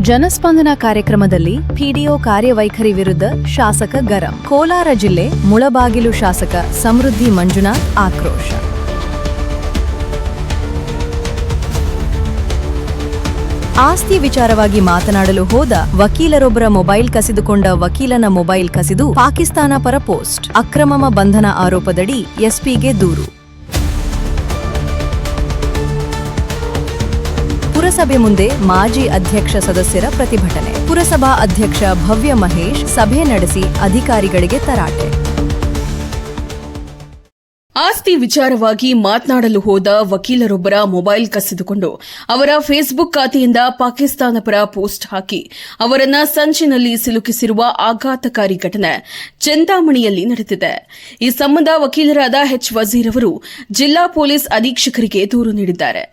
ಜನಸ್ಪಂದನ ಕಾರ್ಯಕ್ರಮದಲ್ಲಿ ಪಿಡಿಒ ಕಾರ್ಯವೈಖರಿ ವಿರುದ್ಧ ಶಾಸಕ ಗರಂ. ಕೋಲಾರ ಜಿಲ್ಲೆ ಮುಳಬಾಗಿಲು ಶಾಸಕ ಸಮೃದ್ಧಿ ಮಂಜುನಾಥ್ ಆಕ್ರೋಶ. ಆಸ್ತಿ ವಿಚಾರವಾಗಿ ಮಾತನಾಡಲು ಹೋದ ವಕೀಲರೊಬ್ಬರ ಮೊಬೈಲ್ ಕಸಿದುಕೊಂಡ ವಕೀಲನ ಮೊಬೈಲ್ ಕಸಿದು ಪಾಕಿಸ್ತಾನ ಪರ ಪೋಸ್ಟ್. ಅಕ್ರಮ ಬಂಧನ ಆರೋಪದಡಿ ಎಸ್ಪಿಗೆ ದೂರು. ಪುರಸಭೆ ಮುಂದೆ ಮಾಜಿ ಅಧ್ಯಕ್ಷ ಸದಸ್ಯರ ಪ್ರತಿಭಟನೆ. ಪುರಸಭಾ ಅಧ್ಯಕ್ಷ ಭವ್ಯ ಮಹೇಶ್ ಸಭೆ ನಡೆಸಿ ಅಧಿಕಾರಿಗಳಿಗೆ ತರಾಟೆ. ಆಸ್ತಿ ವಿಚಾರವಾಗಿ ಮಾತನಾಡಲು ಹೋದ ವಕೀಲರೊಬ್ಬರ ಮೊಬೈಲ್ ಕಸಿದುಕೊಂಡು ಅವರ ಫೇಸ್ಬುಕ್ ಖಾತೆಯಿಂದ ಪಾಕಿಸ್ತಾನ ಪರ ಪೋಸ್ಟ್ ಹಾಕಿ ಅವರನ್ನ ಸಂಚಿನಲ್ಲಿ ಸಿಲುಕಿಸಿರುವ ಆಘಾತಕಾರಿ ಘಟನೆ ಚಿಂತಾಮಣಿಯಲ್ಲಿ ನಡೆದಿದೆ. ಈ ಸಂಬಂಧ ವಕೀಲರಾದ ಎಚ್ ವಜೀರ್ ಅವರು ಜಿಲ್ಲಾ ಪೊಲೀಸ್ ಅಧೀಕ್ಷಕರಿಗೆ ದೂರು ನೀಡಿದ್ದಾರೆ.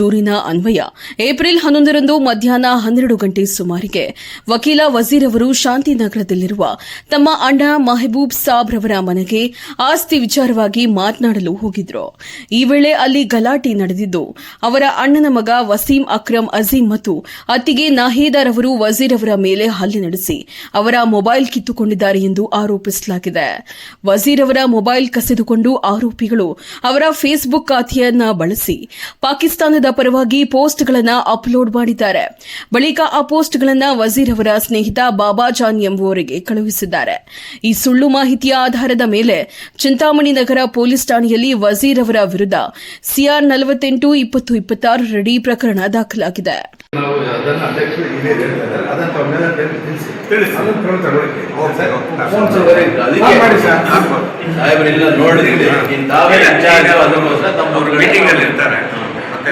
ದೂರಿನ ಅನ್ವಯ ಏಪ್ರಿಲ್ 11ರಂದು ಮಧ್ಯಾಹ್ನ 12 ಗಂಟೆ ಸುಮಾರಿಗೆ ವಕೀಲ ವಜೀರ್ ಅವರು ಶಾಂತಿನಗರದಲ್ಲಿರುವ ತಮ್ಮ ಅಣ್ಣ ಮೆಹಬೂಬ್ ಸಾಬ್ ರವರ ಮನೆಗೆ ಆಸ್ತಿ ವಿಚಾರವಾಗಿ ಮಾತನಾಡಲು ಹೋಗಿದ್ರು. ಈ ವೇಳೆ ಅಲ್ಲಿ ಗಲಾಟೆ ನಡೆದಿದ್ದು, ಅವರ ಅಣ್ಣನ ಮಗ ವಸೀಂ ಅಕ್ರಮ್ ಅಜೀಂ ಮತ್ತು ಅತ್ತಿಗೆ ನಾಹೀದಾರ್ ಅವರು ವಜೀರ್ ಅವರ ಮೇಲೆ ಹಲ್ಲೆ ನಡೆಸಿ ಅವರ ಮೊಬೈಲ್ ಕಿತ್ತುಕೊಂಡಿದ್ದಾರೆ ಎಂದು ಆರೋಪಿಸಲಾಗಿದೆ. ವಜೀರ್ ಅವರ ಮೊಬೈಲ್ ಕಸಿದುಕೊಂಡು ಆರೋಪಿಗಳು ಅವರ ಫೇಸ್ಬುಕ್ ಖಾತೆಯನ್ನ ಬಳಸಿ ಪಾಕಿಸ್ತಾನದ ಪರವಾಗಿ ಪೋಸ್ಟ್ಗಳನ್ನು ಅಪ್ಲೋಡ್ ಮಾಡಿದ್ದಾರೆ. ಬಳಿಕ ಆ ಪೋಸ್ಟ್ಗಳನ್ನು ವಜೀರ್ ಅವರ ಸ್ನೇಹಿತ ಬಾಬಾಜಾನ್ ಎಂಬುವರಿಗೆ ಕಳುಹಿಸಿದ್ದಾರೆ. ಈ ಸುಳ್ಳು ಮಾಹಿತಿಯ ಆಧಾರದ ಮೇಲೆ ಚಿಂತಾಮಣಿ ನಗರ ಪೊಲೀಸ್ ಠಾಣೆಯಲ್ಲಿ ವಜೀರ್ ಅವರ ವಿರುದ್ಧ ಸಿಆರ್ 48-2026 ಪ್ರಕರಣ ದಾಖಲಾಗಿದೆ.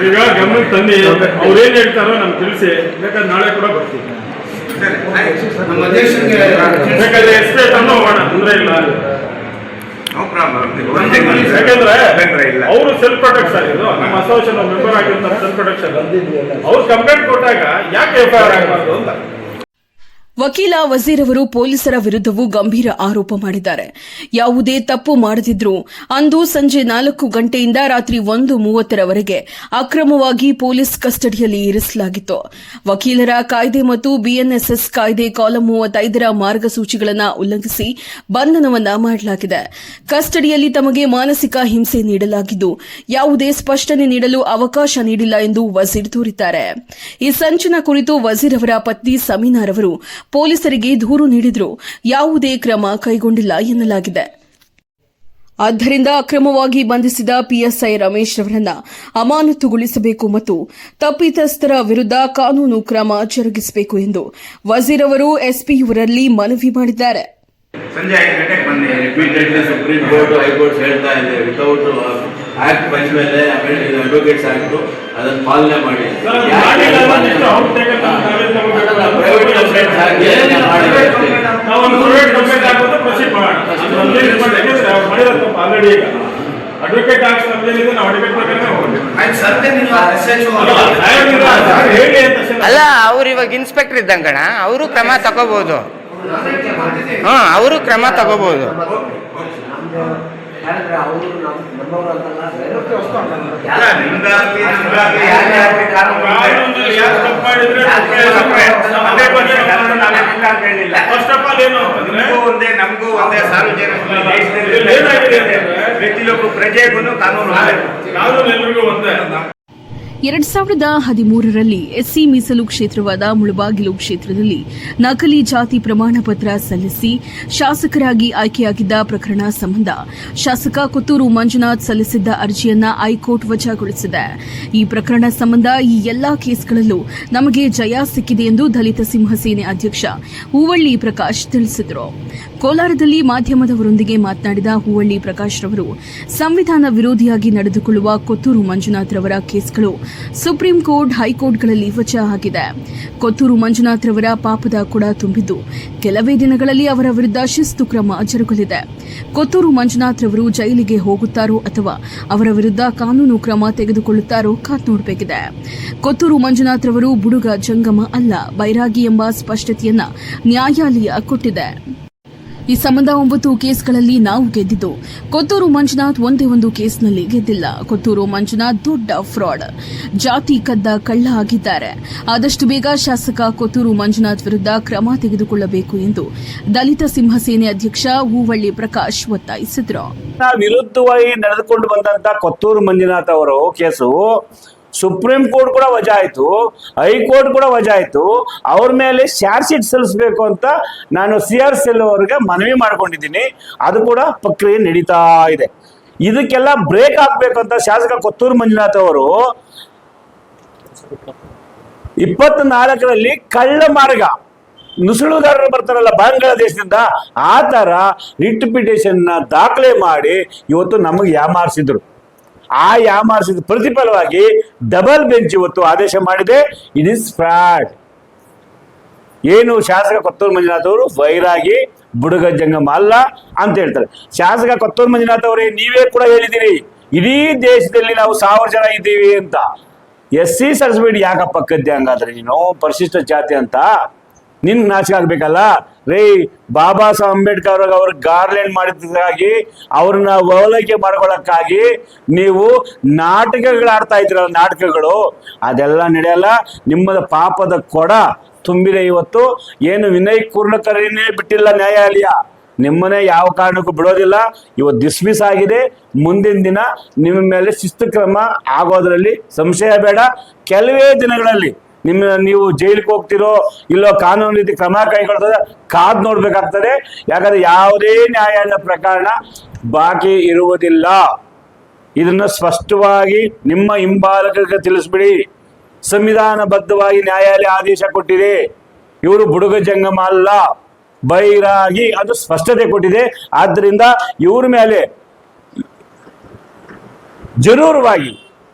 ಈಗ ಗಮನಕ್ಕೆ ತಂದು ಅವ್ರೇನ್ ಹೇಳ್ತಾರೋ ನಮ್ಗೆ ತಿಳಿಸಿ, ಬೇಕಾದ್ರೆ ನಾಳೆ ಕೂಡ ಬರ್ತೀವಿ. ಬೇಕಾದ್ರೆ ಎಸ್ಪೇಟ್ ಅನ್ನು ಹೋಗೋಣ, ತೊಂದರೆ ಇಲ್ಲ. ಯಾಕಂದ್ರೆ ಅವರು ಸೆಲ್ಫ್ ಪ್ರೊಟೆಕ್ಷನ್, ಇದು ನಮ್ಮ ಅಸೋಸಿಯೇಷನ್ ಮೆಂಬರ್ ಆಗಿರ್ತಾರೆ, ಸೆಲ್ಫ್ ಪ್ರೊಟೆಕ್ಷನ್ ಅವ್ರು ಕಂಪ್ಲೇಂಟ್ ಕೊಟ್ಟಾಗ ಯಾಕೆ ಎಫ್ಐಆರ್ ಆಗಬಾರ್ದು ಅಂತ. ವಕೀಲ ವಜೀರ್ ಅವರು ಪೊಲೀಸರ ವಿರುದ್ಧವೂ ಗಂಭೀರ ಆರೋಪ ಮಾಡಿದ್ದಾರೆ. ಯಾವುದೇ ತಪ್ಪು ಮಾಡದಿದ್ರೂ ಅಂದು ಸಂಜೆ 4 ಗಂಟೆಯಿಂದ ರಾತ್ರಿ 1:30ರವರೆಗೆ ಅಕ್ರಮವಾಗಿ ಪೊಲೀಸ್ ಕಸ್ಟಡಿಯಲ್ಲಿ ಇರಿಸಲಾಗಿತ್ತು. ವಕೀಲರ ಕಾಯ್ದೆ ಮತ್ತು ಬಿಎನ್ಎಸ್ಎಸ್ ಕಾಯ್ದೆ ಕಾಲಂ 35ರ ಮಾರ್ಗಸೂಚಿಗಳನ್ನು ಉಲ್ಲಂಘಿಸಿ ಬಂಧನವನ್ನ ಮಾಡಲಾಗಿದೆ. ಕಸ್ಟಡಿಯಲ್ಲಿ ತಮಗೆ ಮಾನಸಿಕ ಹಿಂಸೆ ನೀಡಲಾಗಿದ್ದು, ಯಾವುದೇ ಸ್ಪಷ್ಟನೆ ನೀಡಲು ಅವಕಾಶ ನೀಡಿಲ್ಲ ಎಂದು ವಜೀರ್ ದೂರಿದ್ದಾರೆ. ಈ ಸಂಚಿನ ಕುರಿತು ವಜೀರ್ ಅವರ ಪತ್ನಿ ಸಮೀನಾರ್ ಅವರು ಪೊಲೀಸರಿಗೆ ದೂರು ನೀಡಿದ್ರು, ಯಾವುದೇ ಕ್ರಮ ಕೈಗೊಂಡಿಲ್ಲ ಎನ್ನಲಾಗಿದೆ. ಆದ್ದರಿಂದ ಅಕ್ರಮವಾಗಿ ಬಂಧಿಸಿದ ಪಿಎಸ್ಐ ರಮೇಶ್ ಅವರನ್ನ ಅಮಾನತುಗೊಳಿಸಬೇಕು ಮತ್ತು ತಪ್ಪಿತಸ್ಥರ ವಿರುದ್ಧ ಕಾನೂನು ಕ್ರಮ ಜರುಗಿಸಬೇಕು ಎಂದು ವಜೀರ್ ಅವರು ಎಸ್ಪಿಯವರಲ್ಲಿ ಮನವಿ ಮಾಡಿದ್ದಾರೆ. ಸಂಜೆ 5 ಗಂಟೆಗೆ ಬಂದೆ. ರಿಪೀಟೆಡ್ಲಿ ಸುಪ್ರೀಂ ಕೋರ್ಟ್ ಹೈಕೋರ್ಟ್ ಹೇಳ್ತಾ ಇದೆ, ವಿತೌಟ್ ಆಕ್ಟ್ ಬಂದ ಮೇಲೆ ಅಡ್ವೊಕೇಟ್ಸ್ ಆಕ್ಟ್ ಅದನ್ನು ಪಾಲನೆ ಮಾಡಿ. ಅಡ್ವೊಕೇಟ್ ಆಕ್ಟ್ ನಮ್ದೇನಿದೆ, ನಾವು ಅಡ್ವೊಕೇಟ್ ಅಲ್ಲ, ಅವ್ರು ಇವಾಗ ಇನ್ಸ್ಪೆಕ್ಟರ್ ಇದ್ದಂಗಣ, ಅವರು ಕ್ರಮ ತಗೋಬಹುದು. ಅವರು ಕ್ರಮ ತಗೋಬಹುದು. ನಮಗೂ ಒಂದೇ ಸಾರ್ವಜನಿಕ ವ್ಯಕ್ತಿಲೋಕ ಪ್ರಜೆಗೂ ಕಾನೂನು ಎಲ್ರಿಗೂ ಒಂದೇ. 2013ರಲ್ಲಿ ಎಸ್ಸಿ ಮೀಸಲು ಕ್ಷೇತ್ರವಾದ ಮುಳಬಾಗಿಲು ಕ್ಷೇತ್ರದಲ್ಲಿ ನಕಲಿ ಜಾತಿ ಪ್ರಮಾಣ ಪತ್ರ ಸಲ್ಲಿಸಿ ಶಾಸಕರಾಗಿ ಆಯ್ಕೆಯಾಗಿದ್ದ ಪ್ರಕರಣ ಸಂಬಂಧ ಶಾಸಕ ಕೊತ್ತೂರು ಮಂಜುನಾಥ್ ಸಲ್ಲಿಸಿದ್ದ ಅರ್ಜಿಯನ್ನ ಹೈಕೋರ್ಟ್ ವಜಾಗೊಳಿಸಿದೆ. ಈ ಪ್ರಕರಣ ಸಂಬಂಧ ಈ ಎಲ್ಲಾ ಕೇಸ್ಗಳಲ್ಲೂ ನಮಗೆ ಜಯ ಸಿಕ್ಕಿದೆ ಎಂದು ದಲಿತ ಸಿಂಹ ಸೇನೆ ಅಧ್ಯಕ್ಷ ಹೂವಳ್ಳಿ ಪ್ರಕಾಶ್ ತಿಳಿಸಿದರು. ಕೋಲಾರದಲ್ಲಿ ಮಾಧ್ಯಮದವರೊಂದಿಗೆ ಮಾತನಾಡಿದ ಹೂವಳ್ಳಿ ಪ್ರಕಾಶ್ ರವರು, ಸಂವಿಧಾನ ವಿರೋಧಿಯಾಗಿ ನಡೆದುಕೊಳ್ಳುವ ಕೊತ್ತೂರು ಮಂಜುನಾಥ್ ರವರ ಕೇಸ್ಗಳು ಸುಪ್ರೀಂ ಕೋರ್ಟ್ ಹೈಕೋರ್ಟ್ಗಳಲ್ಲಿ ವಜಾ ಆಗಿದೆ. ಕೊತ್ತೂರು ಮಂಜುನಾಥ್ ರವರ ಪಾಪದ ಕೊಡ ತುಂಬಿದ್ದು, ಕೆಲವೇ ದಿನಗಳಲ್ಲಿ ಅವರ ವಿರುದ್ಧ ಶಿಸ್ತು ಕ್ರಮ ಜರುಗಲಿದೆ. ಕೊತ್ತೂರು ಮಂಜುನಾಥ್ ರವರು ಜೈಲಿಗೆ ಹೋಗುತ್ತಾರೋ ಅಥವಾ ಅವರ ವಿರುದ್ಧ ಕಾನೂನು ಕ್ರಮ ತೆಗೆದುಕೊಳ್ಳುತ್ತಾರೋ ಕಾದ್ ನೋಡಬೇಕಿದೆ. ಕೊತ್ತೂರು ಮಂಜುನಾಥ್ ರವರು ಬುಡುಗ ಜಂಗಮ ಅಲ್ಲ, ಬೈರಾಗಿ ಎಂಬ ಸ್ಪಷ್ಟತೆಯನ್ನ ನ್ಯಾಯಾಲಯ ಕೊಟ್ಟಿದೆ. ಈ ಸಂಬಂಧ 9 ಕೇಸ್ಗಳಲ್ಲಿ ನಾವು ಗೆದ್ದಿದ್ದು. ಕೊತ್ತೂರು ಮಂಜುನಾಥ್ ಒಂದೇ ಒಂದು ಕೇಸ್ನಲ್ಲಿ ಗೆದ್ದಿಲ್ಲ. ಕೊತ್ತೂರು ಮಂಜುನಾಥ್ ದೊಡ್ಡ ಫ್ರಾಡ್, ಜಾತಿ ಕದ್ದ ಕಳ್ಳ ಆಗಿದ್ದಾರೆ. ಆದಷ್ಟು ಬೇಗ ಶಾಸಕ ಕೊತ್ತೂರು ಮಂಜುನಾಥ್ ವಿರುದ್ಧ ಕ್ರಮ ತೆಗೆದುಕೊಳ್ಳಬೇಕು ಎಂದು ದಲಿತ ಸಿಂಹ ಸೇನೆ ಅಧ್ಯಕ್ಷ ಹೂವಳ್ಳಿ ಪ್ರಕಾಶ್ ಒತ್ತಾಯಿಸಿದರು. ವಿರುದ್ಧವಾಗಿ ನಡೆದುಕೊಂಡು ಬಂದಂತ ಕೊತ್ತೂರು ಮಂಜುನಾಥ್ ಅವರು ಕೇಸು ಸುಪ್ರೀಂ ಕೋರ್ಟ್ ಕೂಡ ವಜಾ ಆಯ್ತು, ಹೈಕೋರ್ಟ್ ಕೂಡ ವಜಾ ಆಯ್ತು. ಅವ್ರ ಮೇಲೆ ಚಾರ್ಜ್ ಶೀಟ್ ಸಲ್ಲಿಸಬೇಕು ಅಂತ ನಾನು CRCL ಅವರಿಗೆ ಮನವಿ ಮಾಡ್ಕೊಂಡಿದ್ದೀನಿ. ಅದು ಕೂಡ ಪ್ರಕ್ರಿಯೆ ನಡೀತಾ ಇದೆ. ಇದಕ್ಕೆಲ್ಲ ಬ್ರೇಕ್ ಹಾಕ್ಬೇಕಂತ ಶಾಸಕ ಕೊತ್ತೂರು ಮಂಜುನಾಥ್ ಅವರು 24ರಲ್ಲಿ ಕಳ್ಳ ಮಾರ್ಗ ನುಸುಳುಗಾರರು ಬರ್ತಾರಲ್ಲ ಬಾಂಗ್ಲಾದೇಶದಿಂದ, ಆ ತರ ರಿಟ್ ಪಿಟಿಷನ್ ದಾಖಲೆ ಮಾಡಿ ಇವತ್ತು ನಮಗೆ ಯಾಮಾರಿಸಿದ್ರು. ಆ ಯಾಮಾರಿಸಿದ ಪ್ರತಿಫಲವಾಗಿ ಡಬಲ್ ಬೆಂಚ್ ಇವತ್ತು ಆದೇಶ ಮಾಡಿದೆ. It is fraud. ಏನು ಶಾಸಕ ಕೊತ್ತೂರು ಮಂಜುನಾಥ್ ಅವರು ಬೈರಾಗಿ ಬುಡುಗ ಜಂಗಮ ಅಲ್ಲ ಅಂತ ಹೇಳ್ತಾರೆ. ಶಾಸಕ ಕೊತ್ತೂರು ಮಂಜುನಾಥ್ ಅವರೇ, ನೀವೇ ಕೂಡ ಹೇಳಿದಿರಿ ಇಡೀ ದೇಶದಲ್ಲಿ ನಾವು 1000 ಜನ ಇದ್ದೀವಿ ಅಂತ. SC ಸರ್ಟಿಫಿಕೇಟ್ ಯಾಕಪ್ಪ ಕದ್ದೆ ಹಂಗಾದ್ರೆ ನೀನು ಪರಿಶಿಷ್ಟ ಜಾತಿ ಅಂತ? ನಿನ್ ನಾಚಿಕೆ ಆಗ್ಬೇಕಲ್ಲ ರೇ. ಬಾಬಾ ಸಾಹೇಬ್ ಅಂಬೇಡ್ಕರ್ ಅವ್ರ ಗಾರ್ಲೆಂಡ್ ಮಾಡಿದ್ದಕ್ಕಾಗಿ ಅವ್ರನ್ನ ಓಲೈಕೆ ಮಾಡ್ಕೊಳ್ಳಕ್ಕಾಗಿ ನೀವು ನಾಟಕಗಳು ಆಡ್ತಾ ಇದ್ರಲ್ಲ, ನಾಟಕಗಳು ಅದೆಲ್ಲ ನಡೆಯಲ್ಲ. ನಿಮ್ಮದ ಪಾಪದ ಕೊಡ ತುಂಬಿದೆ ಇವತ್ತು. ಏನು ವಿನಯ್ ಕುರ್ಲಕರ್ಣಿನೇ ಬಿಟ್ಟಿಲ್ಲ ನ್ಯಾಯಾಲಯ, ನಿಮ್ಮನ್ನೇ ಯಾವ ಕಾರಣಕ್ಕೂ ಬಿಡೋದಿಲ್ಲ. ಇವತ್ತು ಡಿಸ್ಮಿಸ್ ಆಗಿದೆ. ಮುಂದಿನ ದಿನ ನಿಮ್ಮ ಮೇಲೆ ಶಿಸ್ತು ಕ್ರಮ ಆಗೋದ್ರಲ್ಲಿ ಸಂಶಯ ಬೇಡ. ಕೆಲವೇ ದಿನಗಳಲ್ಲಿ ನೀವು ಜೈಲಿಗೆ ಹೋಗ್ತಿರೋ ಇಲ್ಲೋ ಕಾನೂನು ರೀತಿ ಕ್ರಮ ಕೈಗೊಳ್ತದೆ ಕಾದ್ ನೋಡ್ಬೇಕಾಗ್ತದೆ. ಯಾಕಂದ್ರೆ ಯಾವುದೇ ನ್ಯಾಯಾಲಯ ಪ್ರಕರಣ ಬಾಕಿ ಇರುವುದಿಲ್ಲ. ಇದನ್ನ ಸ್ಪಷ್ಟವಾಗಿ ನಿಮ್ಮ ಹಿಂಬಾಲಕರಿಗೆ ತಿಳಿಸ್ಬಿಡಿ. ಸಂವಿಧಾನಬದ್ಧವಾಗಿ ನ್ಯಾಯಾಲಯ ಆದೇಶ ಕೊಟ್ಟಿದೆ. ಇವರು ಬುಡುಗ ಜಂಗಮ ಅಲ್ಲ, ಬೈರಾಗಿ, ಅದು ಸ್ಪಷ್ಟತೆ ಕೊಟ್ಟಿದೆ. ಆದ್ದರಿಂದ ಇವ್ರ ಮೇಲೆ ಜರೂರವಾಗಿ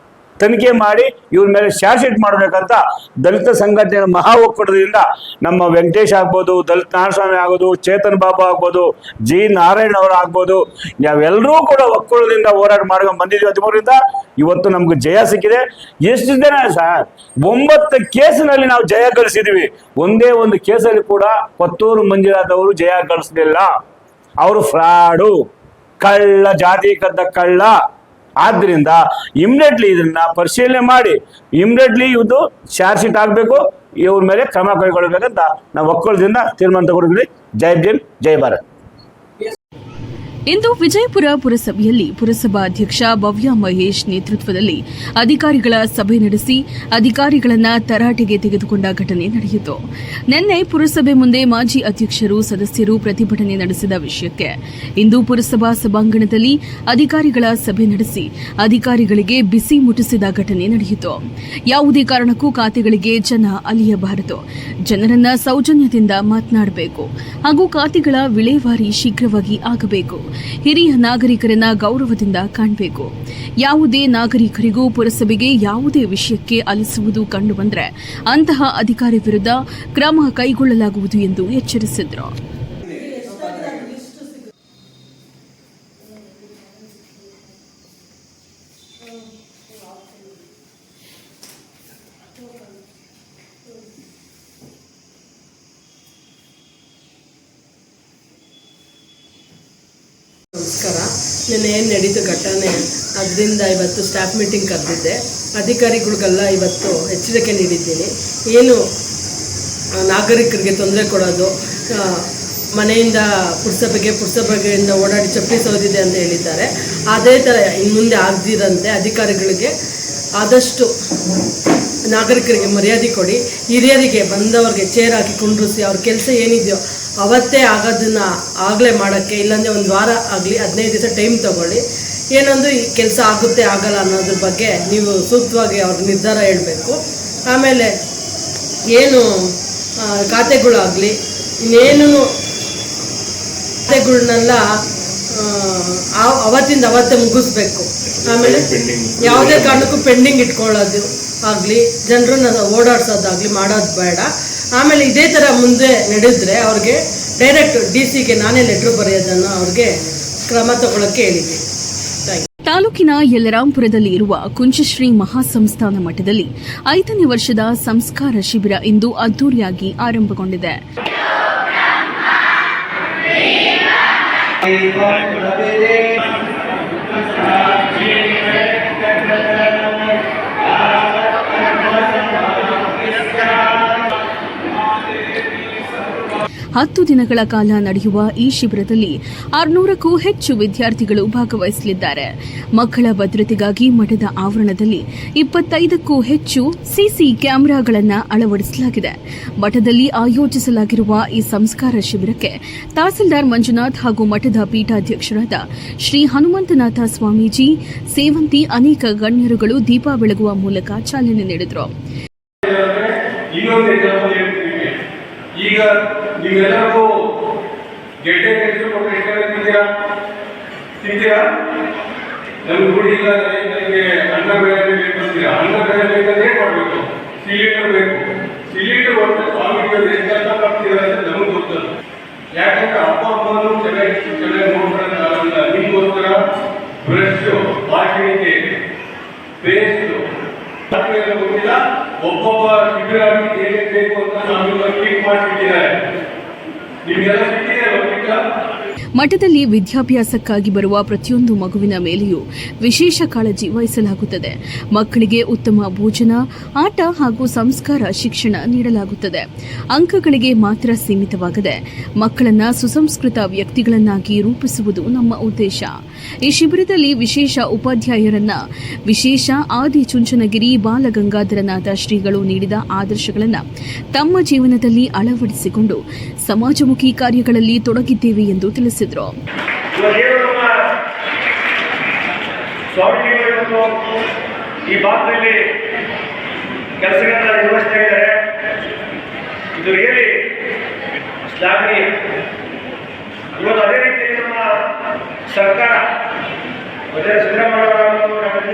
ತನಿಖೆ ಮಾಡಿ ಇವ್ರ ಮೇಲೆ ಚಾರ್ಜ್ ಶೀಟ್ ಮಾಡಬೇಕಂತ ದಲಿತ ಸಂಘಟನೆಗಳ ಮಹಾ ಒಕ್ಕೂಟದಿಂದ ನಮ್ಮ ವೆಂಕಟೇಶ್ ಆಗ್ಬೋದು, ದಲಿತ ನಾರಾಯಣಸ್ವಾಮಿ ಆಗ್ಬೋದು, ಚೇತನ್ ಬಾಬು ಆಗ್ಬೋದು, G ನಾರಾಯಣ್ ಅವರು ಆಗ್ಬೋದು, ನಾವೆಲ್ಲರೂ ಕೂಡ ಒಕ್ಕೂಟದಿಂದ ಹೋರಾಟ ಮಾಡ್ಕೊಂಡು ಬಂದಿದ್ದೀವಿ. 13ರಿಂದ ಇವತ್ತು ನಮ್ಗೆ ಜಯ ಸಿಕ್ಕಿದೆ. ಎಷ್ಟು ದಿನ ಸರ್ 9 ಕೇಸಿನಲ್ಲಿ ನಾವು ಜಯ ಗಳಿಸಿದ್ವಿ. ಒಂದೇ ಒಂದು ಕೇಸಲ್ಲಿ ಕೂಡ ಕೊತ್ತೂರು ಮಂಜುನಾಥ್ ಅವರು ಜಯ ಗಳಿಸಲಿಲ್ಲ. ಅವರು ಫ್ರಾಡು, ಕಳ್ಳ, ಜಾತಿ ಕದ್ದ ಕಳ್ಳ. ಆದ್ದರಿಂದ ಇಮಿಡಿಯೇಟ್ಲಿ ಇದನ್ನ ಪರಿಶೀಲನೆ ಮಾಡಿ ಇಮಿಡಿಯೇಟ್ಲಿ ಇದು ಚಾರ್ಜ್ ಶೀಟ್ ಆಗಬೇಕು, ಇವ್ರ ಮೇಲೆ ಕ್ರಮ ಕೈಗೊಳ್ಳಬೇಕಂತ ನಾವು ಒಕ್ಕೂಟದಿಂದ ತೀರ್ಮಾನ ತಗೊಂಡಿದ್ವಿ. ಜೈ ಭೀಮ್, ಜೈ ಭಾರತ್. ಇಂದು ವಿಜಯಪುರ ಪುರಸಭೆಯಲ್ಲಿ ಪುರಸಭಾ ಅಧ್ಯಕ್ಷ ಭವ್ಯ ಮಹೇಶ್ ನೇತೃತ್ವದಲ್ಲಿ ಅಧಿಕಾರಿಗಳ ಸಭೆ ನಡೆಸಿ ಅಧಿಕಾರಿಗಳನ್ನ ತರಾಟೆಗೆ ತೆಗೆದುಕೊಂಡ ಘಟನೆ ನಡೆಯಿತು. ನಿನ್ನೆ ಪುರಸಭೆ ಮುಂದೆ ಮಾಜಿ ಅಧ್ಯಕ್ಷರು, ಸದಸ್ಯರು ಪ್ರತಿಭಟನೆ ನಡೆಸಿದ ವಿಷಯಕ್ಕೆ ಇಂದು ಪುರಸಭಾ ಸಭಾಂಗಣದಲ್ಲಿ ಅಧಿಕಾರಿಗಳ ಸಭೆ ನಡೆಸಿ ಅಧಿಕಾರಿಗಳಿಗೆ ಬಿಸಿ ಮುಟ್ಟಿಸಿದ ಘಟನೆ ನಡೆಯಿತು. ಯಾವುದೇ ಕಾರಣಕ್ಕೂ ಖಾತೆಗಳಿಗೆ ಜನ ಅಲಿಯಬಾರದು, ಜನರನ್ನ ಸೌಜನ್ಯದಿಂದ ಮಾತನಾಡಬೇಕು ಹಾಗೂ ಖಾತೆಗಳ ವಿಲೇವಾರಿ ಶೀಘ್ರವಾಗಿ ಆಗಬೇಕು. ಹಿರಿಯ ನಾಗರಿಕರನ್ನ ಗೌರವದಿಂದ ಕಾಣಬೇಕು. ಯಾವುದೇ ನಾಗರಿಕರಿಗೂ ಪುರಸಭೆಗೆ ಯಾವುದೇ ವಿಷಯಕ್ಕೆ ಅಲಿಸುವುದು ಕಂಡುಬಂದರೆ ಅಂತಹ ಅಧಿಕಾರಿ ವಿರುದ್ಧ ಕ್ರಮ ಕೈಗೊಳ್ಳಲಾಗುವುದು ಎಂದು ಎಚ್ಚರಿಸಿದರು. ನಮಸ್ಕಾರ. ನೆನ್ನೆ ಏನು ನಡೀತು ಘಟನೆ, ಅದರಿಂದ ಇವತ್ತು ಸ್ಟಾಫ್ ಮೀಟಿಂಗ್ ಕರೆದಿದ್ದೆ. ಅಧಿಕಾರಿಗಳಿಗೆಲ್ಲ ಇವತ್ತು ಎಚ್ಚರಿಕೆ ನೀಡಿದ್ದೀನಿ. ಏನು ನಾಗರಿಕರಿಗೆ ತೊಂದರೆ ಕೊಡೋದು, ಮನೆಯಿಂದ ಪುರಸಭೆಯಿಂದ ಓಡಾಡಿ ಚಪ್ಪಲಿ ಸೋದಿದೆ ಅಂತ ಹೇಳಿದ್ದಾರೆ. ಅದೇ ಥರ ಇನ್ನು ಮುಂದೆ ಆಗದಿರಂತೆ ಅಧಿಕಾರಿಗಳಿಗೆ ಆದಷ್ಟು ನಾಗರಿಕರಿಗೆ ಮರ್ಯಾದೆ ಕೊಡಿ. ಹಿರಿಯರಿಗೆ ಬಂದವ್ರಿಗೆ ಚೇರ್ ಹಾಕಿ ಕುಂಡ್ರಿಸಿ ಅವ್ರ ಕೆಲಸ ಏನಿದೆಯೋ ಅವತ್ತೇ ಆಗೋದನ್ನ ಆಗಲೇ ಮಾಡೋಕ್ಕೆ, ಇಲ್ಲಾಂದರೆ ಒಂದು ವಾರ ಆಗಲಿ 15 ದಿವಸ ಟೈಮ್ ತೊಗೊಳ್ಳಿ. ಏನಂದ್ರೆ ಈ ಕೆಲಸ ಆಗುತ್ತೆ ಆಗಲ್ಲ ಅನ್ನೋದ್ರ ಬಗ್ಗೆ ನೀವು ಸೂಕ್ತವಾಗಿ ಅವ್ರಿಗೆ ನಿರ್ಧಾರ ಹೇಳಬೇಕು. ಆಮೇಲೆ ಏನು ಖಾತೆಗಳಾಗಲಿ ಇನ್ನೇನು ಖಾತೆಗಳನ್ನೆಲ್ಲ ಅವತ್ತಿಂದ ಅವತ್ತೇ ಮುಗಿಸ್ಬೇಕು. ಆಮೇಲೆ ಯಾವುದೇ ಕಾರಣಕ್ಕೂ ಪೆಂಡಿಂಗ್ ಇಟ್ಕೊಳ್ಳೋದು ಆಗಲಿ, ಜನರನ್ನ ಓಡಾಡ್ಸೋದಾಗಲಿ ಮಾಡೋದು ಬೇಡ. ಆಮೇಲೆ ಇದೇ ಥರ ಮುಂದೆ ನಡೆದ್ರೆ ಅವ್ರಿಗೆ ಡೈರೆಕ್ಟ್ DC ನಾನೇ ಲೆಟ್ರ್ ಬರೆಯೋದನ್ನು ಅವ್ರಿಗೆ ಕ್ರಮ ತಗೊಳ್ಳೋಕ್ಕೆ ಹೇಳಿದ್ವಿ. ತಾಲೂಕಿನ ಯಲ್ಲರಾಂಪುರದಲ್ಲಿ ಇರುವ ಕುಂಚಶ್ರೀ ಮಹಾಸಂಸ್ಥಾನ ಮಠದಲ್ಲಿ 5ನೇ ವರ್ಷದ ಸಂಸ್ಕಾರ ಶಿಬಿರ ಇಂದು ಅದ್ದೂರಿಯಾಗಿ ಆರಂಭಗೊಂಡಿದೆ. ಹತ್ತು ದಿನಗಳ ಕಾಲ ನಡೆಯುವ ಈ ಶಿಬಿರದಲ್ಲಿ 600ಕ್ಕೂ ಹೆಚ್ಚು ವಿದ್ಯಾರ್ಥಿಗಳು ಭಾಗವಹಿಸಲಿದ್ದಾರೆ. ಮಕ್ಕಳ ಭದ್ರತೆಗಾಗಿ ಮಠದ ಆವರಣದಲ್ಲಿ 25ಕ್ಕೂ ಹೆಚ್ಚು ಸಿಸಿ ಕ್ಯಾಮೆರಾಗಳನ್ನು ಅಳವಡಿಸಲಾಗಿದೆ. ಮಠದಲ್ಲಿ ಆಯೋಜಿಸಲಾಗಿರುವ ಈ ಸಂಸ್ಕಾರ ಶಿಬಿರಕ್ಕೆ ತಹಸೀಲ್ದಾರ್ ಮಂಜುನಾಥ್ ಹಾಗೂ ಮಠದ ಪೀಠಾಧ್ಯಕ್ಷರಾದ ಶ್ರೀ ಹನುಮಂತನಾಥ ಸ್ವಾಮೀಜಿ ಸೇವಂತಿ ಅನೇಕ ಗಣ್ಯರುಗಳು ದೀಪ ಬೆಳಗುವ ಮೂಲಕ ಚಾಲನೆ ನೀಡಿದರು. ಈಗ ನೀವೆಲ್ಲರಿಗೂ ಗೆಡ್ಡೆ ತಿಂತೀರಾ ನಮ್ಗೆ ಗುಡಿ ಈಗ ನನಗೆ ಅನ್ನ ಬೆಳೆ ಬೇಕಂತೀರಾ, ಅನ್ನ ಬೆಳೆ ಬೇಕಂದ್ರೆ ಏನ್ ಮಾಡಬೇಕು? ಸಿಲಿಂಡರ್ ಬೇಕು. ಸಿಲಿಂಡರ್ ಹೊರತು ಸ್ವಾಮಿಗಳು ಎಷ್ಟು ಆಗ್ತೀರಾ ಅಂತ ನಮಗೆ ಗೊತ್ತಲ್ಲ. ಯಾಕಂದ್ರೆ ಅಪ್ಪ ಅಮ್ಮನೂ ಚೆನ್ನಾಗಿ ನೋಡ್ಕೊಳ್ಳೋಕ್ಕಾಗಲ್ಲ. ನಿಮ್ಗೋಸ್ಕರ ಬ್ರಷ್, ಬಾಕಿಣಿಕೆ, ಪೇಸ್ಟ್ ಎಲ್ಲ ಗೊತ್ತಿಲ್ಲ. ಒಬ್ಬೊಬ್ಬ ಶಿಬಿರ ಹೇಗೆ ಬೇಕು ಅಂತ ಸ್ವಾಮಿಗಳು ಟ್ರೀಟ್ ಮಾಡಿಬಿಟ್ಟಿದ್ದಾರೆ. ನಿಮಗೆಲ್ಲ ಸಿಕ್ಕಿದೆ. ಮಠದಲ್ಲಿ ವಿದ್ಯಾಭ್ಯಾಸಕ್ಕಾಗಿ ಬರುವ ಪ್ರತಿಯೊಂದು ಮಗುವಿನ ಮೇಲೆಯೂ ವಿಶೇಷ ಕಾಳಜಿ ವಹಿಸಲಾಗುತ್ತದೆ. ಮಕ್ಕಳಿಗೆ ಉತ್ತಮ ಭೋಜನ, ಆಟ ಹಾಗೂ ಸಂಸ್ಕಾರ ಶಿಕ್ಷಣ ನೀಡಲಾಗುತ್ತದೆ. ಅಂಕಗಳಿಗೆ ಮಾತ್ರ ಸೀಮಿತವಾಗದೆ ಮಕ್ಕಳನ್ನ ಸುಸಂಸ್ಕೃತ ವ್ಯಕ್ತಿಗಳನ್ನಾಗಿ ರೂಪಿಸುವುದು ನಮ್ಮ ಉದ್ದೇಶ. ಈ ಶಿಬಿರದಲ್ಲಿ ವಿಶೇಷ ಉಪಾಧ್ಯಾಯರನ್ನ ವಿಶೇಷ ಆದಿಚುಂಚನಗಿರಿ ಬಾಲಗಂಗಾಧರನಾಥ ಶ್ರೀಗಳು ನೀಡಿದ ಆದರ್ಶಗಳನ್ನು ತಮ್ಮ ಜೀವನದಲ್ಲಿ ಅಳವಡಿಸಿಕೊಂಡು ಸಮಾಜಮುಖಿ ಕಾರ್ಯಗಳಲ್ಲಿ ತೊಡಗಿದ್ದೇವೆ ಎಂದು ತಿಳಿಸಿದರು. ಸ್ವಾಮೀಜಿಗಳು ಈ ಭಾಗದಲ್ಲಿ ಕೆಲಸಗಳನ್ನ ನಿರ್ವಹಿಸ್ತಾ ಇದ್ದಾರೆ. ಇದು ರಿಯಲಿ ಶ್ಲಾಘನೀಯ. ಇವತ್ತು ಅದೇ ರೀತಿ ನಮ್ಮ ಸರ್ಕಾರ ಸಿದ್ದರಾಮಯ್ಯ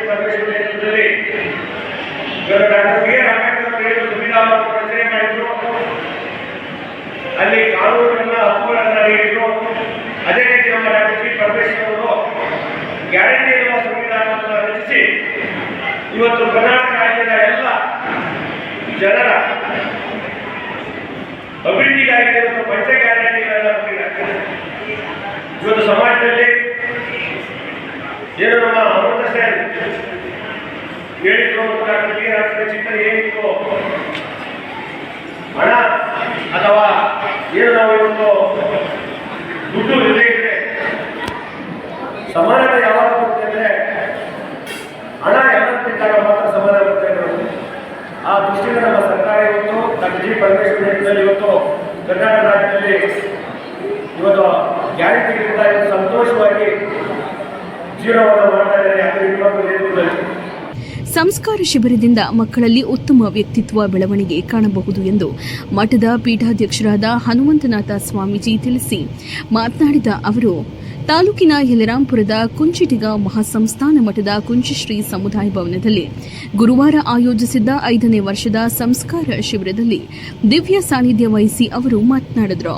ಪರಮೇಶ್ವರ ನೇತೃತ್ವದಲ್ಲಿ ಡಾಕ್ಟರ್ ಬಿ.ಆರ್. ಅಂಬೇಡ್ಕರ್ ಸಂವಿಧಾನ ರಚನೆ ಮಾಡಿದ್ರು. ಅಲ್ಲಿ ಕಾನೂನುಗಳನ್ನ ಹಕ್ಕುಗಳನ್ನ ನೀಡಿದ್ರು. ಅದೇ ರೀತಿ ನಮ್ಮ ಡಾಕ್ಟರ್ ಜಿ. ಪರಮೇಶ್ವರ್ ಅವರು ಗ್ಯಾರಂಟಿ ಎನ್ನುವ ಸಂವಿಧಾನವನ್ನು ರಚಿಸಿ ಇವತ್ತು ಕರ್ನಾಟಕ ರಾಜ್ಯದ ಎಲ್ಲ ಜನರ ಅಭಿವೃದ್ಧಿಗಾಗಿ ಇವತ್ತು ಪಂಚ ಗ್ಯಾರಂಟಿಗಳನ್ನ ಕೊಟ್ಟಿದ್ದಾರೆ. ಇವತ್ತು ಸಮಾಜದಲ್ಲಿ ಏನು ನಮ್ಮ ಅಮೃತ ಸೇನ್ ಹೇಳಿದ್ರು, ಡಾಕ್ಟರ್ ಬಿ. ಆರ್. ಅಂಬೇಡ್ಕರ್ ಚಿಂತನೆ ಏನಿತ್ತು, ಹಣ ಅಥವಾ ಏನು ನಾವು ಇವತ್ತು ದುಡ್ಡು ಇಲ್ಲದೆ ಇದ್ರೆ ಸಮಾನತೆ ಯಾವಾಗ ಬರುತ್ತೆ ಅಂದರೆ ಹಣ ಎಲ್ಲಕ್ಕಿದ್ದಾಗ ಮಾತ್ರ ಸಮಾನ ಬರುತ್ತೆ ಅನ್ನೋದು. ಆ ದೃಷ್ಟಿಯಿಂದ ನಮ್ಮ ಸರ್ಕಾರ ಇವತ್ತು ಡಾಕ್ಟರ್ ಜಿ. ಪರಮೇಶ್ವರ ನೇತೃತ್ವದಲ್ಲಿ ಇವತ್ತು ಕರ್ನಾಟಕ ರಾಜ್ಯದಲ್ಲಿ ಇವತ್ತು ಗ್ಯಾರಂಟಿಗಳಿಂದ ಇವತ್ತು ಸಂತೋಷವಾಗಿ ಜೀವನವನ್ನು ಮಾಡ್ತಾ ಇದ್ದಾರೆ. ಅದು ಇನ್ನೊಂದು ನೇತೃತ್ವದಲ್ಲಿ ಸಂಸ್ಕಾರ ಶಿಬಿರದಿಂದ ಮಕ್ಕಳಲ್ಲಿ ಉತ್ತಮ ವ್ಯಕ್ತಿತ್ವ ಬೆಳವಣಿಗೆ ಕಾಣಬಹುದು ಎಂದು ಮಠದ ಪೀಠಾಧ್ಯಕ್ಷರಾದ ಹನುಮಂತನಾಥ ಸ್ವಾಮೀಜಿ ತಿಳಿಸಿ ಮಾತನಾಡಿದ ಅವರು, ತಾಲೂಕಿನ ಯಲರಾಂಪುರದ ಕುಂಚಿಟಿಗ ಮಹಾಸಂಸ್ಥಾನ ಮಠದ ಕುಂಚಿಶ್ರೀ ಸಮುದಾಯ ಭವನದಲ್ಲಿ ಗುರುವಾರ ಆಯೋಜಿಸಿದ್ದ 5ನೇ ವರ್ಷದ ಸಂಸ್ಕಾರ ಶಿಬಿರದಲ್ಲಿ ದಿವ್ಯ ಸಾನ್ನಿಧ್ಯ ವಹಿಸಿ ಅವರು ಮಾತನಾಡಿದರು.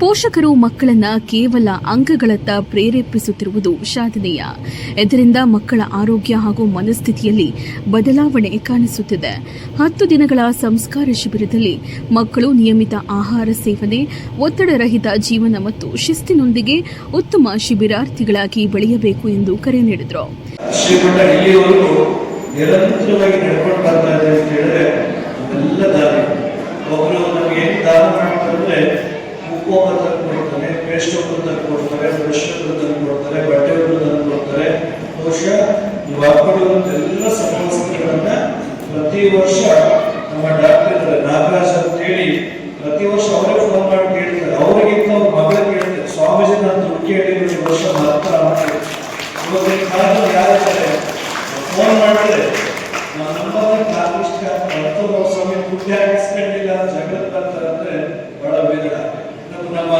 ಪೋಷಕರು ಮಕ್ಕಳನ್ನ ಕೇವಲ ಅಂಕಗಳತ್ತ ಪ್ರೇರೇಪಿಸುತ್ತಿರುವುದು ಸಾಧನೆಯ. ಇದರಿಂದ ಮಕ್ಕಳ ಆರೋಗ್ಯ ಹಾಗೂ ಮನಸ್ಥಿತಿಯಲ್ಲಿ ಬದಲಾವಣೆ ಕಾಣಿಸುತ್ತಿದೆ. 10 ದಿನಗಳ ಸಂಸ್ಕಾರ ಶಿಬಿರದಲ್ಲಿ ಮಕ್ಕಳು ನಿಯಮಿತ ಆಹಾರ ಸೇವನೆ, ಒತ್ತಡರಹಿತ ಜೀವನ ಮತ್ತು ಶಿಸ್ತಿನೊಂದಿಗೆ ಉತ್ತಮ ಶಿಬಿರಾರ್ಥಿಗಳಾಗಿ ಬೆಳೆಯಬೇಕು ಎಂದು ಕರೆ ನೀಡಿದರು. ನಿರಂತರವಾಗಿ ನಡ್ಕೊಂಡು ಬರ್ತಾ ಇದೆ ಅಂತ ಹೇಳಿದ್ರೆ ಅದೆಲ್ಲ ದಾರಿ. ಒಬ್ಬರು ನಮ್ಗೆ ಏನು ದಾನ ಮಾಡ್ತಾರೆ, ಉಪ್ಪು ಒಬ್ಬರು ತಂದು ಕೊಡ್ತಾರೆ, ಪೇಸ್ಟ್ ಒಬ್ಬರು ತಂದು ಕೊಡ್ತಾರೆ, ಬ್ರಷ್ ಒಬ್ಬರು ತಂದು ಕೊಡ್ತಾರೆ, ಬಟ್ಟೆ ಒಬ್ಬರು ತಂದು ಕೊಡ್ತಾರೆ. ಬಹುಶಃ ನೀವು ಹಾಕೊಂಡಿರುವಂತ ಎಲ್ಲ ಸಮವಸ್ತ್ರಗಳನ್ನ ಪ್ರತಿ ವರ್ಷ ನಮ್ಮ ಡಾಕ್ಟರ್ ನಾಗರಾಜ್ ಅಂತ ಹೇಳಿ ಪ್ರತಿ ವರ್ಷ ಅವರೇ ಫೋನ್ ಮಾಡಿ ಕೇಳ್ತಾರೆ. ಅವರಿಗಿಂತ ಅವ್ರ ಮಗಳು ಕೇಳ್ತಾರೆ, ಸ್ವಾಮೀಜಿ ನಾನು ದುಡ್ಡು ಕೇಳಿದ್ರು ಈ ವರ್ಷ ಮಾತ್ರ ಮಾಡ್ತಾರೆ. ಇವತ್ತಿನ ಕಾಲದಲ್ಲಿ ಯಾರಿದ್ದಾರೆ ಫೋನ್ ಮಾಡಿದ್ರೆ ಸ್ವಾಮಿ ದುಡ್ಡು ಹಾಕಿಸ್ಕೊಂಡಿಲ್ಲ ಜಗತ್ ಬರ್ತಾರಂದ್ರೆ ಬಹಳ ಬೇಡ. ನಮ್ಮ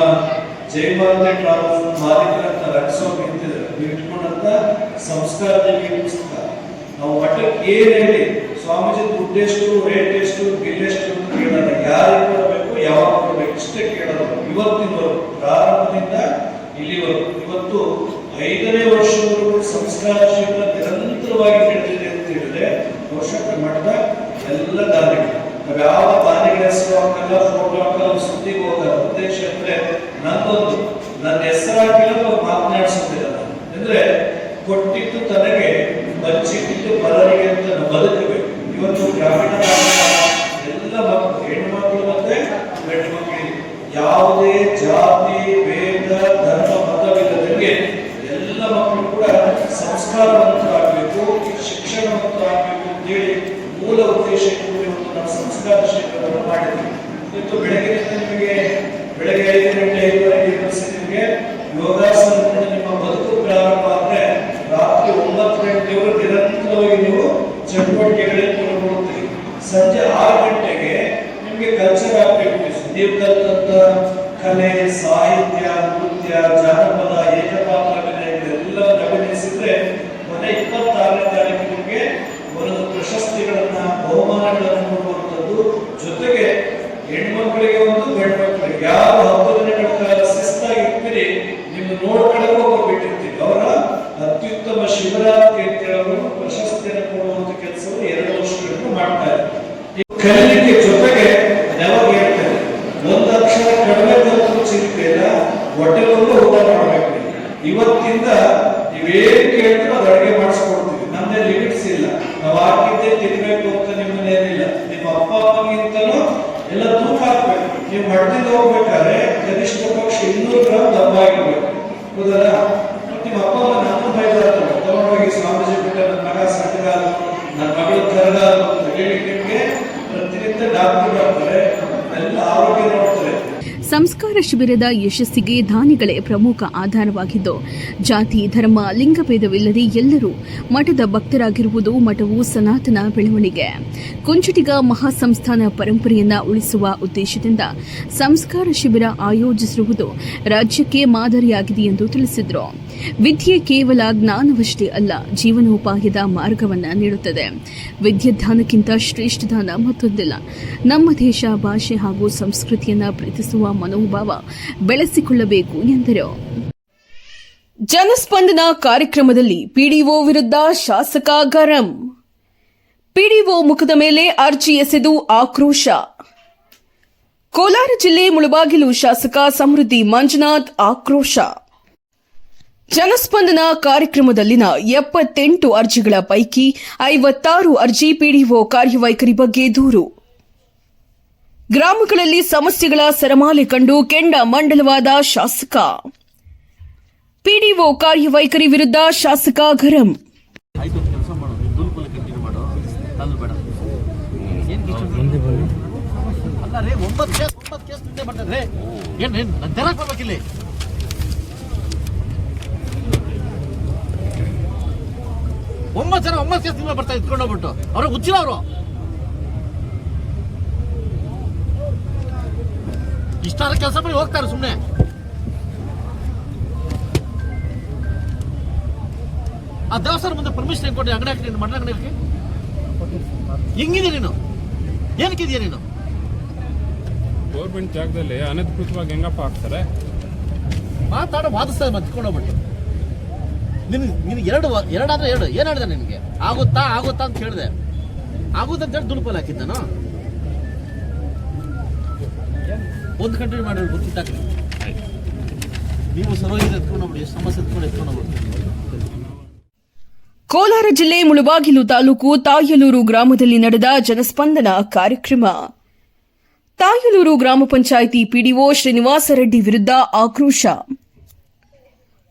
ಜೈಮಾತೆ ಮಾಲೀಕರಂತ ರಕ್ಷೋಗಿ ನಿಂತಿದ್ದಾರೆ. ನೀವು ಇಟ್ಕೊಂಡಂತ ಸಂಸ್ಕಾರದ ಪುಸ್ತಕ ನಾವು ಮಠಕ್ಕೆ ಏನ್ ಹೇಳಿ ಸ್ವಾಮೀಜಿ ದುಡ್ಡೆಷ್ಟು, ರೇಟ್ ಎಷ್ಟು, ಬಿಲ್ ಎಷ್ಟು ಅಂತ ಕೇಳೋಣ. ಯಾರಿಗೆ ಕೊಡಬೇಕು, ಯಾವಾಗ ಕೊಡಬೇಕು ಇಷ್ಟೇ ಕೇಳೋದು. ಇವತ್ತಿನವರೆಗೂ ಪ್ರಾರಂಭದಿಂದ ಇಲ್ಲಿವರೆಗೂ ಇವತ್ತು 5ನೇ ವರ್ಷದವರೆಗೂ ಸಂಸ್ಕಾರ ಶಿಬಿರ ನಿರಂತರವಾಗಿ ನಡೆದಿದೆ ಅಂತ ಹೇಳಿದ್ರೆ ಬಹುಶಃ ಮಠದ ಎಲ್ಲ ದಾನಿಗಳು ನಾವು ಯಾವ ದಾನಿಗಳ ಹೆಸರು ಹಾಕಲ್ಲ, ಫೋಟೋ ಹಾಕಲ್ಲ, ಸುದ್ದಿಗೆ ಹೋಗಲ್ಲ. ಉದ್ದೇಶ ಅಂದ್ರೆ ನಂದೊಂದು ನನ್ನ ಹೆಸರಾಗಿಲ್ಲ ಮಾತನಾಡಿಸುತ್ತಿಲ್ಲ. ಅಂದ್ರೆ ಕೊಟ್ಟಿದ್ದು ತನಗೆ ಬಚ್ಚಿಟ್ಟಿದ್ದು ಪರರಿಗೆ ಅಂತ ನಾವು ಬದುಕಬೇಕು. ಇವತ್ತು ಗ್ರಾಮೀಣ ಎಲ್ಲ ಮಕ್ಕಳು, ಹೆಣ್ಣು ಮಕ್ಕಳು ಮತ್ತೆ ಗಂಡು ಮಕ್ಕಳಿಗೆ ಯಾವುದೇ ಜಾತಿ ಭೇದ ಧರ್ಮ ಮತವಿಲ್ಲದಂಗೆ ಎಲ್ಲ ಮಕ್ಕಳು ಕೂಡ ಸಂಸ್ಕಾರವಂತರಾಗಬೇಕು, ಶಿಕ್ಷಣವಂತರಾಗಬೇಕು ಅಂತೇಳಿ ಮೂಲ ಉದ್ದೇಶ ಇವತ್ತು ನಾವು ಸಂಸ್ಕಾರ ಶಿಬಿರವನ್ನು ಮಾಡಿದ್ದೀವಿ. ಇವತ್ತು ಬೆಳಗ್ಗೆ 5 ಗಂಟೆ 5:30 ನಿಮಗೆ ಯೋಗಾಸನದಿಂದ ನಿಮ್ಮ ಬದುಕು ಪ್ರಾರಂಭ ಆದ್ರೆ ರಾತ್ರಿ 9 ಗಂಟೆವರೆಗೂ ನಿರಂತರವಾಗಿ ನೀವು ಚಟುವಟಿಕೆಗಳಲ್ಲಿ ತೊಡಗಿಕೊಳ್ಳುತ್ತೀರಿ. ಸಂಜೆ 6 ಗಂಟೆಗೆ ನಿಮಗೆ ಕಲ್ಚರ್ ಆಕ್ಟಿವಿಟೀಸ್, ನೀವು ಕಲಿತಂತ ಕಲೆ, ಸಾಹಿತ್ಯ, ನೃತ್ಯ, ಜಾನಪದ, ಏಕಪಾತ್ರ ಅಭಿನಯಗಳೆಲ್ಲ ಅಭಿನಯಿಸಿದ್ರೆ ಮೊನ್ನೆ 26ನೇ ತಾರೀಕು ನಿಮಗೆ ಒಂದು ಪ್ರಶಸ್ತಿಗಳನ್ನ ಬಹುಮಾನಗಳನ್ನು ಕೊಡುವಂಥದ್ದು. ಜೊತೆಗೆ ಹೆಣ್ಮಕ್ಳಿಗೆ ಒಂದು ಗಂಡು ಮಕ್ಕಳಿಗೆ ಯಾರು 10 ದಿನಗಳ ಕಾಲ ಶಿಸ್ತಾಗಿರ್ತೀರಿ ನಿಮ್ಗೆ ನೋಡ್ಕೊಳ್ಳೋಕೆ ಹೋಗ್ಬಿಟ್ಟಿರ್ತೀವಿ. ಅವರ ಅತ್ಯುತ್ತಮ ಶಿವರಾತ್ರಿ ಅಂತ ಹೇಳೋರು ಪ್ರಶಸ್ತಿಯನ್ನು ಕೊಡುವಂತ ಕೆಲಸವನ್ನು 2 ವರ್ಷಗಳಿಂದ ಮಾಡ್ತಾ ಇದ್ದಾರೆ. ಕಲಿಕೆ ಜೊತೆಗೆ ಯಾವಾಗ ಹೇಳ್ತಾರೆ ಒಂದು ಅಕ್ಷರ ಕಡಿಮೆ ತಂದು ಚಿಂತೆ ಇಲ್ಲ, ಹೊಟ್ಟೆಲ್ಲೂ ಊಟ ಮಾಡಬೇಕು. ಇವತ್ತಿಂದ ನೀವೇನು ಕೇಳಿದ್ರು ಅದು ಅಡುಗೆ ಮಾಡಿಸ್ಕೊಡ್ತೀವಿ. ನಮ್ದೇ ಲಿಮಿಟ್ಸ್ ಇಲ್ಲ, ನಾವು ಹಾಕಿದ್ದೇ ತಿನ್ಬೇಕು ಅಂತ ನಿಮ್ಮನ್ನೇನಿಲ್ಲ. ನಿಮ್ಮ ಅಪ್ಪ ಅಮ್ಮಗಿಂತಲೂ ಎಲ್ಲ ತೂಕ ಹಾಕ್ಬೇಕು. ನೀವು ಮಟ್ಟಿಂದ ಹೋಗ್ಬೇಕಾದ್ರೆ ಕನಿಷ್ಠ ಪಕ್ಷ 200 ಗ್ರಾಮ್ ದಪ್ಪ ಆಗಿರ್ಬೇಕು. ಹೌದಲ್ಲ? ನಿಮ್ಮ ಅಪ್ಪ ಅಮ್ಮ ನನ್ನ ಬೈದಾರ ತಗೊಂಡೋಗಿ ಸ್ವಾಮೀಜಿ ಬಿಟ್ಟ ನನ್ನ ಮಗ ಸಣ್ಣಗಾಲ, ನನ್ನ ಮಗಳು ಕರಗಾಲ ಅಂತ ಹೇಳಿ ನಿಮಗೆ ಪ್ರತಿನಿತ್ಯ ಡಾಕ್ಟರ್ ಬರ್ತಾರೆ, ಎಲ್ಲ ಆರೋಗ್ಯ ನೋಡ್ತಾರೆ. ಸಂಸ್ಕಾರ ಶಿಬಿರದ ಯಶಸ್ಸಿಗೆ ದಾನಿಗಳೇ ಪ್ರಮುಖ ಆಧಾರವಾಗಿದ್ದು, ಜಾತಿ ಧರ್ಮ ಲಿಂಗಭೇದವಿಲ್ಲದೆ ಎಲ್ಲರೂ ಮಠದ ಭಕ್ತರಾಗಿರುವುದು ಮಠವು ಸನಾತನ ಬೆಳವಣಿಗೆ. ಕುಂಚಿಟಿಗ ಮಹಾಸಂಸ್ಥಾನ ಪರಂಪರೆಯನ್ನ ಉಳಿಸುವ ಉದ್ದೇಶದಿಂದ ಸಂಸ್ಕಾರ ಶಿಬಿರ ಆಯೋಜಿಸಿರುವುದು ರಾಜ್ಯಕ್ಕೆ ಮಾದರಿಯಾಗಿದೆ ಎಂದು ತಿಳಿಸಿದರು. ವಿದ್ಯೆ ಕೇವಲ ಜ್ಞಾನವಷ್ಟೇ ಅಲ್ಲ, ಜೀವನೋಪಾಯದ ಮಾರ್ಗವನ್ನ ನೀಡುತ್ತದೆ. ವಿದ್ಯಾದಾನಕ್ಕಿಂತ ಶ್ರೇಷ್ಠ ದಾನ ಮತ್ತೊಂದಿಲ್ಲ. ನಮ್ಮ ದೇಶ, ಭಾಷೆ ಹಾಗೂ ಸಂಸ್ಕೃತಿಯನ್ನ ಪ್ರೀತಿಸುವ ಮನೋಭಾವ ಬೆಳೆಸಿಕೊಳ್ಳಬೇಕು ಎಂದರು. ಜನಸ್ಪಂದನ ಕಾರ್ಯಕ್ರಮದಲ್ಲಿ ಪಿಡಿಒ ವಿರುದ್ಧ ಶಾಸಕ ಗರಂ. ಪಿಡಿಒ ಮುಖದ ಮೇಲೆ ಅರ್ಜಿ ಎಸೆದು ಆಕ್ರೋಶ. ಕೋಲಾರ ಜಿಲ್ಲೆ ಮುಳಬಾಗಿಲು ಶಾಸಕ ಸಮೃದ್ಧಿ ಮಂಜುನಾಥ್ ಆಕ್ರೋಶ. ಜನಸ್ಪಂದನ ಕಾರ್ಯಕ್ರಮದಲ್ಲಿನ 78 ಅರ್ಜಿಗಳ ಪೈಕಿ 56 ಅರ್ಜಿ ಪಿಡಿಒ ಕಾರ್ಯವೈಖರಿ ಬಗ್ಗೆ ದೂರು. ಗ್ರಾಮಗಳಲ್ಲಿ ಸಮಸ್ಯೆಗಳ ಸರಮಾಲೆ ಕಂಡು ಕೆಂಡ ಮಂಡಲವಾದ ಶಾಸಕ. ಪಿಡಿಒ ಕಾರ್ಯವೈಖರಿ ವಿರುದ್ಧ ಶಾಸಕ ಗರಂ. ಒಂಬತ್ತು ಕೇಸ್ ನಿಮ್ಮ ಬರ್ತಾ ಇಟ್ಕೊಂಡೋಗ್ಬಿಟ್ಟು ಅವ್ರಿಗೆ ಹುಚ್ಚಿಲ್ಲ. ಅವರು ಇಷ್ಟಾದ ಕೆಲಸ ಮಾಡಿ ಹೋಗ್ತಾರೆ ಸುಮ್ಮನೆ. ಆ ದೇವಸ್ಥಾನ ಮುಂದೆ ಪರ್ಮಿಷನ್ ಹೆಂಗ್ ಕೊಟ್ಟು ಅಂಗಡಿ ಹಾಕಿ ಮಣ್ಣ ಅಂಗಡಿ ಹಾಕಿ ಹೆಂಗಿದೆ ನೀನು? ಏನಕ್ಕಿದೆಯಾ ನೀನು? ಗೌರ್ಮೆಂಟ್ ಜಾಗದಲ್ಲಿ ಅನಧಿಕೃತವಾಗಿ ಹೆಂಗಪ್ಪ ಹಾಕ್ತಾರೆ? ವಾದಿಸ್ತಾರೆ ಮತ್ತೆ ಇಟ್ಕೊಂಡೋಗ್ಬಿಟ್ಟು. ನಿನಗೆ ಎರಡಾದ್ರೆ ಎರಡು ಏನ್ ಹೇಳಿದೆ ನಿನಗೆ? ಆಗುತ್ತಾ ಅಂತ ಕೇಳಿದೆ. ಆಗುತ್ತಂತ ಹೇಳಿ ದುಡ್ಡು ಹಾಕಿದ್ದ ನಾನು. ಒಂದು ಕಂಟ್ರಿ ಮಾಡಿ ಗೊತ್ತಿಟ್ಟಾಕಲಿ. ನೀವು ಸರೋಗಿ ಎತ್ಕೊಂಡೋಗ್ಬಿಡಿ, ಎಷ್ಟು ಸಮಸ್ಯೆ ಎತ್ಕೊಂಡೋಗ್ಬಿಡಿ. ಕೋಲಾರ ಜಿಲ್ಲೆ ಮುಳಬಾಗಿಲು ತಾಲೂಕು ತಾಯಲೂರು ಗ್ರಾಮದಲ್ಲಿ ನಡೆದ ಜನಸ್ಪಂದನ ಕಾರ್ಯಕ್ರಮ. ತಾಯಲೂರು ಗ್ರಾಮ ಪಂಚಾಯಿತಿ ಪಿಡಿಒ ಶ್ರೀನಿವಾಸ ರೆಡ್ಡಿ ವಿರುದ್ಧ ಆಕ್ರೋಶ.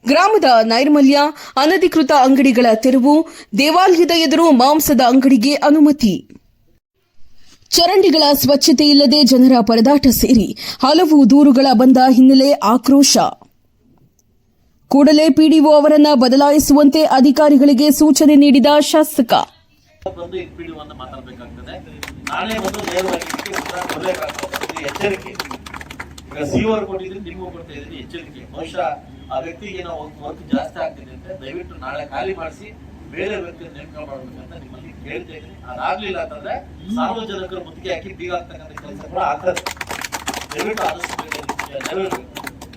ಗ್ರಾಮದ ನೈರ್ಮಲ್ಯ, ಅನಧಿಕೃತ ಅಂಗಡಿಗಳ ತೆರವು, ದೇವಾಲಯದ ಎದುರು ಮಾಂಸದ ಅಂಗಡಿಗೆ ಅನುಮತಿ, ಚರಂಡಿಗಳ ಸ್ವಚ್ಛತೆ ಇಲ್ಲದೆ ಜನರ ಪರದಾಟ ಸೇರಿ ಹಲವು ದೂರುಗಳ ಬಂದ ಹಿನ್ನೆಲೆ ಆಕ್ರೋಶ. ಕೂಡಲೇ ಪಿಡಿಒ ಅವರನ್ನ ಬದಲಾಯಿಸುವಂತೆ ಅಧಿಕಾರಿಗಳಿಗೆ ಸೂಚನೆ ನೀಡಿದ ಶಾಸಕ. ಆ ವ್ಯಕ್ತಿಗೆ ನಾವು ವರ್ಕ್ ಜಾಸ್ತಿ ಆಗ್ತಿದೆ ಅಂತ ದಯವಿಟ್ಟು ನಾಳೆ ಖಾಲಿ ಮಾಡಿಸಿ ಬೇರೆ ವ್ಯಕ್ತಿಯನ್ನು ನೇಮಕ ಮಾಡಬೇಕಂತ ನಿಮ್ಮಲ್ಲಿ ಕೇಳ್ತಾ ಇದ್ದೀನಿ. ಅದಾಗ್ಲಿಲ್ಲ ಅಂತಂದ್ರೆ ಸಾರ್ವಜನಿಕರು ಮುತ್ತಿಗೆ ಹಾಕಿ ಬೀಗ ಆಗ್ತಕ್ಕಂಥ ಕೆಲಸ ಕೂಡ ಆಗ್ತದೆ. ದಯವಿಟ್ಟು ಆದಷ್ಟು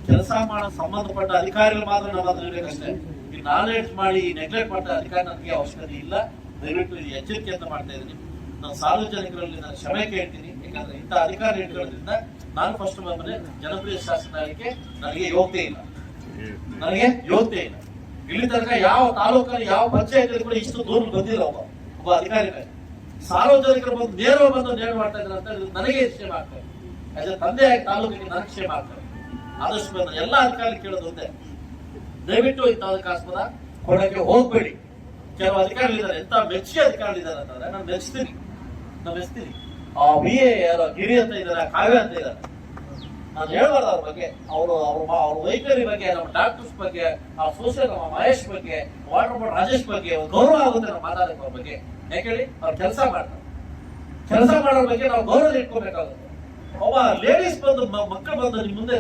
ಕೆಲಸ ಮಾಡೋ ಸಂಬಂಧಪಟ್ಟ ಅಧಿಕಾರಿಗಳು ಮಾತ್ರ ನಾವು ಅದನ್ನ ಇರಬೇಕಷ್ಟೇ. ಈ ನಾಲೆಡ್ಜ್ ಮಾಡಿ ನೆಗ್ಲೆಕ್ಟ್ ಮಾಡ್ತಾ ಅಧಿಕಾರಿ ನನಗೆ ಅವಶ್ಯಕತೆ ಇಲ್ಲ. ದಯವಿಟ್ಟು ಇದು ಎಚ್ಚರಿಕೆ ಅಂತ ಮಾಡ್ತಾ ಇದ್ದೀನಿ. ನಾನು ಸಾರ್ವಜನಿಕರಲ್ಲಿ ನಾನು ಕ್ಷಮೆ ಕೇಳ್ತೀನಿ. ಯಾಕಂದ್ರೆ ಇಂಥ ಅಧಿಕಾರಿ ಇಟ್ಕೊಳ್ಳೋದ್ರಿಂದ ನಾನು ಫಸ್ಟ್ ಬಂದ್ರೆ ಜನಪ್ರಿಯ ಶಾಸನ ಆಗಲಿಕ್ಕೆ ನನಗೆ ಯೋಗ್ಯತೆ ಇಲ್ಲ. ನನಗೆ ಯೋಗ್ಯತೆ ಇಲ್ಲ. ಇಲ್ಲಿ ತನಕ ಯಾವ ತಾಲೂಕಲ್ಲಿ ಯಾವ ಪಂಚಾಯತ್ ಕೂಡ ಇಷ್ಟು ದೂರ ಬಂದಿಲ್ಲ ಒಬ್ಬ ಅಧಿಕಾರಿ ಮೇಲೆ. ಸಾರ್ವಜನಿಕರು ಬಂದು ನೇರವಾಗಿ ಬಂದು ನೇರ ಮಾಡ್ತಾ ಇದ್ದಾರೆ ಅಂತ ನನಗೆ ಕ್ಷೇಮ ಆಗ್ತದೆ. ಆಸ್ ಎ ತಂದೆಯಾಗಿ ತಾಲೂಕಿಗೆ ನನಗೆ ಕ್ಷೇಮ ಆಗ್ತದೆ. ಆದಷ್ಟು ಬಂದ ಎಲ್ಲ ಅಧಿಕಾರಿ ಕೇಳೋದು ಒಂದೇ, ದಯವಿಟ್ಟು ಇಂಥದಕ್ಕಾಸ್ಪದ ಕೊಡಕ್ಕೆ ಹೋಗ್ಬೇಡಿ. ಕೆಲವು ಅಧಿಕಾರಿಗಳಿದ್ದಾರೆ, ಎಂತ ಮೆಚ್ಚಿ ಅಧಿಕಾರಿಗಳಿದ್ದಾರೆ ಅಂತಂದ್ರೆ ನಾನು ಮೆಚ್ತೀನಿ. BA ಯಾರೋ ಗಿರಿ ಅಂತ ಇದ್ದಾರೆ, ಕಾವ್ಯ ಅಂತ ಇದ್ದಾರೆ. ನಾನು ಹೇಳ್ಬಾರ್ದು ಅವ್ರ ಬಗ್ಗೆ, ಅವ್ರ ವೈಖರಿ ಬಗ್ಗೆ, ನಮ್ಮ ಡಾಕ್ಟರ್ಸ್ ಬಗ್ಗೆ, ಆ ಸೋಷಿಯಲ್ ನಮ್ಮ ಮಹೇಶ್ ಬಗ್ಗೆ, ವಾಟರ್ ಬೋರ್ಡ್ ರಾಜೇಶ್ ಬಗ್ಗೆ ಒಂದು ಗೌರವ ಆಗುತ್ತೆ ನಾವು ಮಾತಾಡಕ್ಕೆ ಅವ್ರ ಬಗ್ಗೆ. ಯಾಕೇಳಿ ಅವ್ರು ಕೆಲಸ ಮಾಡ್ತಾರೆ. ಕೆಲಸ ಮಾಡೋರ ಬಗ್ಗೆ ನಾವು ಗೌರವ ಇಟ್ಕೋಬೇಕಾಗುತ್ತೆ. ಒಬ್ಬ ಲೇಡೀಸ್ ಬಂದು ಮಕ್ಕಳು ಬಂದು ನಿಮ್ ಮುಂದೆ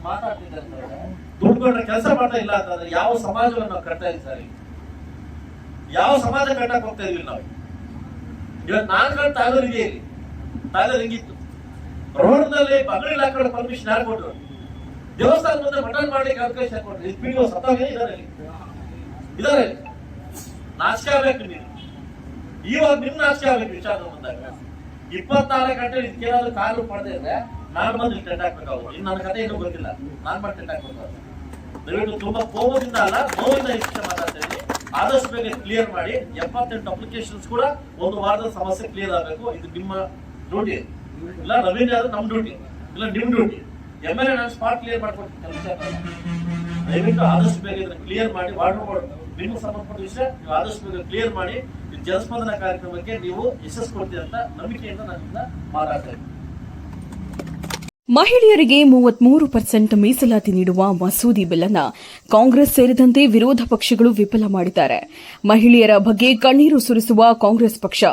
ಮಾತಾಡ್ತಿದ್ದಾರೆ ಅಂತಂದ್ರೆ, ದುಡ್ಡು ಕೊಟ್ಟರೆ ಕೆಲಸ ಮಾಡ್ತಾ ಇಲ್ಲ ಅಂತಂದ್ರೆ ಯಾವ ಸಮಾಜವನ್ನು ನಾವು ಕಟ್ತಾ ಇದ್ದೀವಿ ಸರ್? ಯಾವ ಸಮಾಜ ಕಟ್ಟಕ್ ಹೋಗ್ತಾ ಇದೀವಿ ನಾವು? ಇವತ್ತು ನಾಲ್ಕು ತಾಲೂರು ಇದೆ, ಇಲ್ಲಿ ತಾಲೂರು ಹೆಂಗಿತ್ತು? ರೋಡ್ನಲ್ಲಿ ಬಗಲಿಲ್ಲ ಹಾಕೊಂಡು ಪರ್ಮಿಷನ್ ಯಾರು ಕೊಟ್ಟರು? ದೇವಸ್ಥಾನ ಮುಂದೆ ಮಟನ್ ಮಾಡ್ಲಿಕ್ಕೆ ಅವಕಾಶ ಕೊಟ್ಟರು. PDO ಸತ್ತೋಗಿ ಇದಾರೆ. ನಾಚಿಕೆ ಆಗ್ಬೇಕು ನೀವು. ಇವಾಗ ನಿಮ್ ನಾಚಿಕೆ ಆಗ್ಬೇಕು ವಿಚಾರ ಬಂದಾಗ. 24 ಗಂಟೆ ಇದಕ್ಕೇನಾದ್ರು ಕಾಲು ಮಾಡದೇ ಇದ್ರೆ ನಾನು ಬಂದು ಇಲ್ಲಿ ಟೆಂಟ್ ಹಾಕ್ಬೇಕಾಗುತ್ತೆ. ಇನ್ನು ನನ್ನ ಕಥೆ ಇನ್ನೂ ಗೊತ್ತಿಲ್ಲ, ನಾನ್ ಮಾಡಿ ಟೆಂಟ್ ಹಾಕ್ಬೇಕಾಗುತ್ತೆ. ದಯವಿಟ್ಟು ತುಂಬಾ ಕೋಪದಿಂದ ಅಲ್ಲ, ನೋವಿಂದ ಈ ವಿಷಯ ಮಾತಾಡ್ತಾ ಇದ್ದೀನಿ. ಆದಷ್ಟು ಬೇಗ ಕ್ಲಿಯರ್ ಮಾಡಿ. 78 ಅಪ್ಲಿಕೇಶನ್ಸ್ ಕೂಡ ಒಂದು ವಾರದ ಸಮಸ್ಯೆ ಕ್ಲಿಯರ್ ಆಗಬೇಕು. ಇದು ನಿಮ್ಮ ಡ್ಯೂಟಿ, ಇಲ್ಲ ರವೀಂದ್ರ ಯಾರು ನಮ್ಮ ಡ್ಯೂಟಿ, ಇಲ್ಲ ನಿಮ್ ಡ್ಯೂಟಿ. MLA ನಾನು ಸ್ಪಾಟ್ ಕ್ಲಿಯರ್ ಮಾಡ್ಕೊಡ್ತೀನಿ ಕೆಲಸ. ದಯವಿಟ್ಟು ಆದಷ್ಟು ಬೇಗ ಇದನ್ನ ಕ್ಲಿಯರ್ ಮಾಡಿ. ವಾಟರ್ ಬೋರ್ಡ್ ನಿಮ್ಗೆ ಸಂಬಂಧಪಟ್ಟ ವಿಷಯ ನೀವು ಆದಷ್ಟು ಬೇಗ ಕ್ಲಿಯರ್ ಮಾಡಿ. ಈ ಜನಸ್ಪಂದನ ಕಾರ್ಯಕ್ರಮಕ್ಕೆ ನೀವು ಯಶಸ್ಸು ಕೊಡ್ತೀರಿ ಅಂತ ನಂಬಿಕೆಯಿಂದ ನಾನು ಮಾತಾಡ್ತಾ ಇದ್ದೀನಿ. ಮಹಿಳೆಯರಿಗೆ 33% ಮೀಸಲಾತಿ ನೀಡುವ ಮಸೂದೆ ಬಿಲ್ ಅನ್ನು ಕಾಂಗ್ರೆಸ್ ಸೇರಿದಂತೆ ವಿರೋಧ ಪಕ್ಷಗಳು ವಿಫಲ ಮಾಡಿದ್ದಾರೆ. ಮಹಿಳೆಯರ ಬಗ್ಗೆ ಕಣ್ಣೀರು ಸುರಿಸುವ ಕಾಂಗ್ರೆಸ್ ಪಕ್ಷ